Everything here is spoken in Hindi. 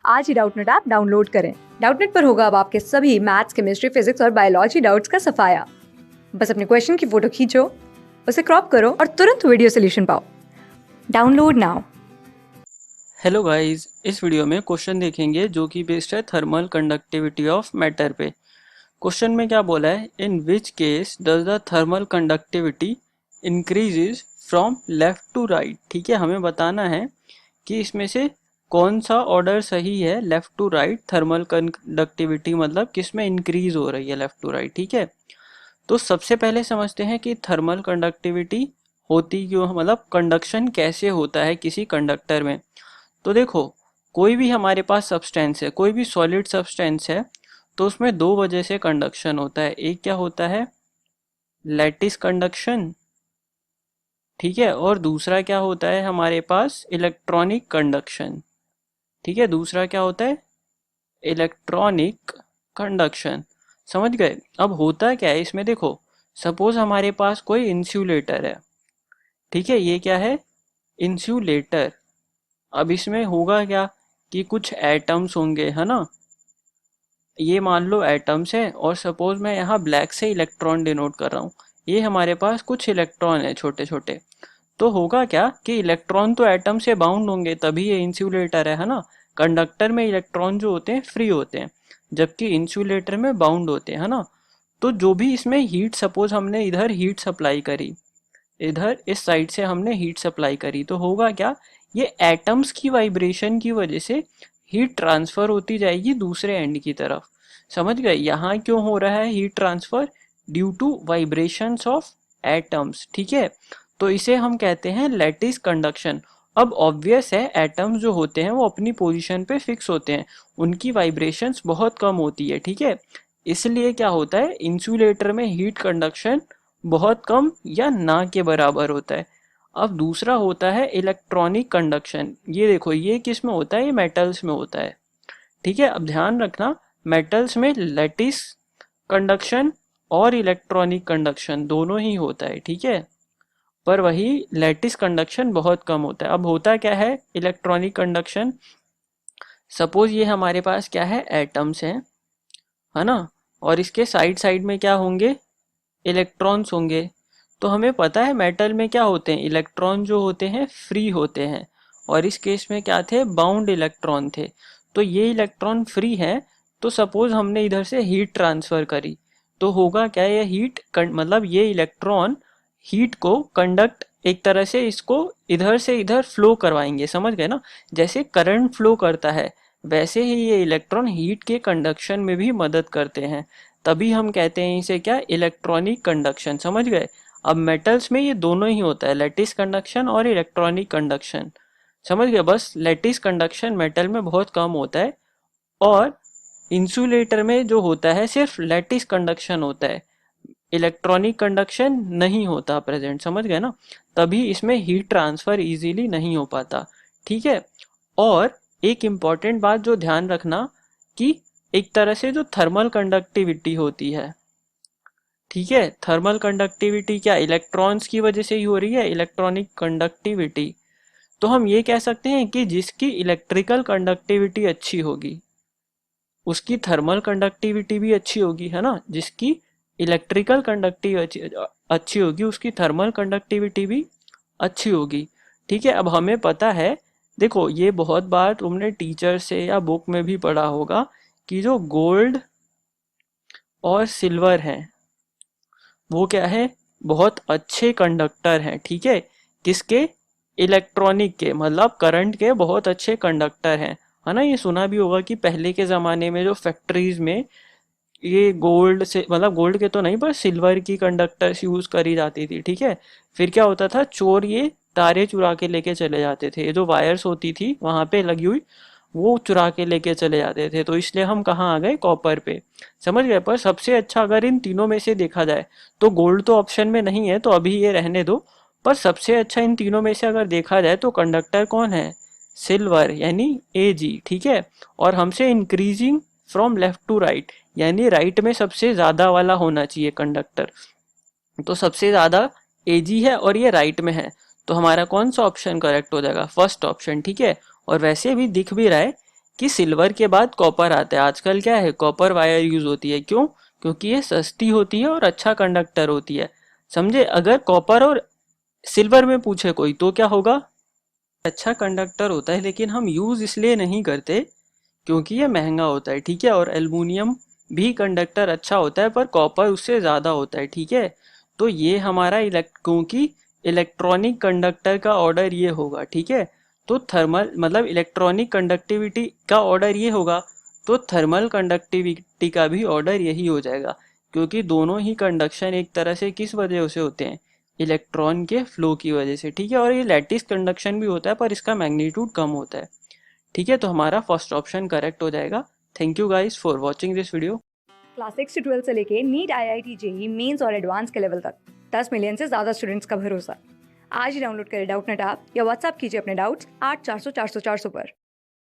आज ही डाउटनेट ऐप डाउनलोड करें। डाउटनेट पर होगा अब आपके सभी मैथ्स, केमिस्ट्री, फिजिक्स और बायोलॉजी डाउट्स का सफाया। बस अपने क्वेश्चन की फोटो खींचो, उसे क्रॉप करो और तुरंत वीडियो सोल्यूशन पाओ। Download now. हेलो गाइस, इस वीडियो में क्वेश्चन देखेंगे जो कि बेस्ड है थर्मल कंडक्टिविटी ऑफ मैटर पे। क्वेश्चन में क्या बोला है, in which case does the thermal conductivity increases from left to right. ठीक है, हमें बताना है कि इसमें से कौन सा ऑर्डर सही है, left to right. Thermal conductivity मतलब किस में इंक्रीज हो रही है, लेफ्ट टू राइट। ठीक है, तो सबसे पहले समझते हैं कि थर्मल कंडक्टिविटी होती क्यों, मतलब कंडक्शन कैसे होता है किसी कंडक्टर में। तो देखो, कोई भी हमारे पास सब्सटेंस है, कोई भी सॉलिड सब्सटेंस है, तो उसमें दो वजह से कंडक्शन होता है। एक क्या होता है, लैटिस कंडक्शन, ठीक है, और दूसरा क्या होता है हमारे पास, इलेक्ट्रॉनिक कंडक्शन। ठीक है, दूसरा क्या होता है, इलेक्ट्रॉनिक कंडक्शन। समझ गए। अब होता क्या है इसमें, देखो, सपोज हमारे पास कोई इंसुलेटर है। ठीक है, ये क्या है, इंसुलेटर। अब इसमें होगा क्या कि कुछ एटम्स होंगे, है ना। ये मान लो एटम्स है, और सपोज मैं यहाँ ब्लैक से इलेक्ट्रॉन डिनोट कर रहा हूँ। ये हमारे पास कुछ इलेक्ट्रॉन है छोटे छोटे। तो होगा क्या कि इलेक्ट्रॉन तो एटम से बाउंड होंगे, तभी ये इंसुलेटर है ना। कंडक्टर में इलेक्ट्रॉन जो होते हैं फ्री होते हैं, जबकि इंसुलेटर में बाउंड होते हैं, है ना। तो जो भी इसमें हीट, सपोज हमने इधर हीट सप्लाई करी, इधर इस साइड से हमने हीट सप्लाई करी, तो होगा क्या, ये एटम्स की वाइब्रेशन की वजह से हीट ट्रांसफर होती जाएगी दूसरे एंड की तरफ। समझ गए, यहाँ क्यों हो रहा है heat transfer, due to vibrations of atoms. ठीक है, तो इसे हम कहते हैं लैटिस कंडक्शन। अब ऑब्वियस है, एटम्स जो होते हैं वो अपनी पोजीशन पे फिक्स होते हैं, उनकी वाइब्रेशंस बहुत कम होती है। ठीक है, इसलिए क्या होता है, इंसुलेटर में हीट कंडक्शन बहुत कम या ना के बराबर होता है। अब दूसरा होता है इलेक्ट्रॉनिक कंडक्शन। ये देखो, ये किस में होता है, ये मेटल्स में होता है। ठीक है, अब ध्यान रखना, मेटल्स में लैटिस कंडक्शन और इलेक्ट्रॉनिक कंडक्शन दोनों ही होता है। ठीक है, पर वही लैटिस कंडक्शन बहुत कम होता है। अब होता क्या है इलेक्ट्रॉनिक कंडक्शन, सपोज ये हमारे पास क्या है, एटम्स हैं, है ना, और इसके साइड साइड में क्या होंगे, इलेक्ट्रॉन्स होंगे। तो हमें पता है मेटल में क्या होते हैं, इलेक्ट्रॉन जो होते हैं फ्री होते हैं, और इस केस में क्या थे, बाउंड इलेक्ट्रॉन थे। तो ये इलेक्ट्रॉन फ्री है, तो सपोज हमने इधर से हीट ट्रांसफर करी, तो होगा क्या, ये हीट मतलब ये इलेक्ट्रॉन हीट को कंडक्ट, एक तरह से इसको इधर से इधर फ्लो करवाएंगे। समझ गए ना, जैसे करंट फ्लो करता है, वैसे ही ये इलेक्ट्रॉन हीट के कंडक्शन में भी मदद करते हैं। तभी हम कहते हैं इसे क्या, इलेक्ट्रॉनिक कंडक्शन। समझ गए। अब मेटल्स में ये दोनों ही होता है, लैटिस कंडक्शन और इलेक्ट्रॉनिक कंडक्शन। समझ गए, बस लैटिस कंडक्शन मेटल में बहुत कम होता है, और इंसुलेटर में जो होता है सिर्फ लैटिस कंडक्शन होता है, इलेक्ट्रॉनिक कंडक्शन नहीं होता प्रेजेंट। समझ गए ना, तभी इसमें हीट ट्रांसफर इजीली नहीं हो पाता। ठीक है, और एक इम्पॉर्टेंट बात जो ध्यान रखना, कि एक तरह से जो थर्मल कंडक्टिविटी होती है, ठीक है, थर्मल कंडक्टिविटी क्या इलेक्ट्रॉन्स की वजह से ही हो रही है, इलेक्ट्रॉनिक कंडक्टिविटी। तो हम ये कह सकते हैं कि जिसकी इलेक्ट्रिकल कंडक्टिविटी अच्छी होगी, उसकी थर्मल कंडक्टिविटी भी अच्छी होगी, है ना। जिसकी इलेक्ट्रिकल कंडक्टिविटी अच्छी होगी, उसकी थर्मल कंडक्टिविटी भी अच्छी होगी। ठीक है, अब हमें पता है, देखो ये बहुत बार तुमने टीचर से या बुक में भी पढ़ा होगा, कि जो गोल्ड और सिल्वर हैं, वो क्या है, बहुत अच्छे कंडक्टर हैं। ठीक है, किसके, इलेक्ट्रॉनिक के, मतलब करंट के बहुत अच्छे कंडक्टर हैं, है ना। ये सुना भी होगा कि पहले के ज़माने में जो फैक्ट्रीज में ये गोल्ड से, मतलब गोल्ड के तो नहीं पर सिल्वर की कंडक्टर्स यूज़ करी जाती थी। ठीक है, फिर क्या होता था, चोर ये तारे चुरा के लेके चले जाते थे, ये जो वायर्स होती थी वहाँ पे लगी हुई, वो चुरा के लेके चले जाते थे। तो इसलिए हम कहाँ आ गए, कॉपर पे। समझ गए। पर सबसे अच्छा अगर इन तीनों में से देखा जाए, तो गोल्ड तो ऑप्शन में नहीं है, तो अभी ये रहने दो। पर सबसे अच्छा इन तीनों में से अगर देखा जाए तो कंडक्टर कौन है, सिल्वर, यानी Ag। ठीक है, और हमसे increasing from left to right, यानी राइट में सबसे ज़्यादा वाला होना चाहिए कंडक्टर। तो सबसे ज़्यादा Ag है और ये राइट में है, तो हमारा कौन सा ऑप्शन करेक्ट हो जाएगा, फर्स्ट ऑप्शन। ठीक है, और वैसे भी दिख भी रहा है कि सिल्वर के बाद कॉपर आता है। आजकल क्या है, कॉपर वायर यूज होती है। क्यों? क्योंकि ये सस्ती होती है और अच्छा कंडक्टर होती है। समझे? अगर कॉपर और सिल्वर में पूछे कोई तो क्या होगा, अच्छा कंडक्टर होता है, लेकिन हम यूज इसलिए नहीं करते क्योंकि ये महंगा होता है, ठीक है। और एल्युमिनियम भी कंडक्टर अच्छा होता है, पर कॉपर उससे ज़्यादा होता है, ठीक है। तो ये हमारा क्योंकि इलेक्ट्रॉनिक कंडक्टर का ऑर्डर ये होगा, ठीक है। तो थर्मल मतलब इलेक्ट्रॉनिक कंडक्टिविटी का ऑर्डर ये होगा, तो थर्मल कंडक्टिविटी का भी ऑर्डर यही हो जाएगा, क्योंकि दोनों ही कंडक्शन एक तरह से किस वजह से होते हैं, इलेक्ट्रॉन के फ्लो की वजह से, ठीक है। और ये लैटिस कंडक्शन भी होता है, पर इसका मैग्नीट्यूड कम होता है, ठीक है। तो हमारा फर्स्ट ऑप्शन करेक्ट हो जाएगा। Thank you guys for watching this video. Class 6 से 12 से लेके नीट, IIT, जेई मेंस और एडवांस के लेवल तक 10 मिलियन से ज़्यादा स्टूडेंट्स का भरोसा। आज ही डाउनलोड करें डाउटनेट ऐप या व्हाट्सएप कीजिए अपने डाउट्स 8400 400 400 पर।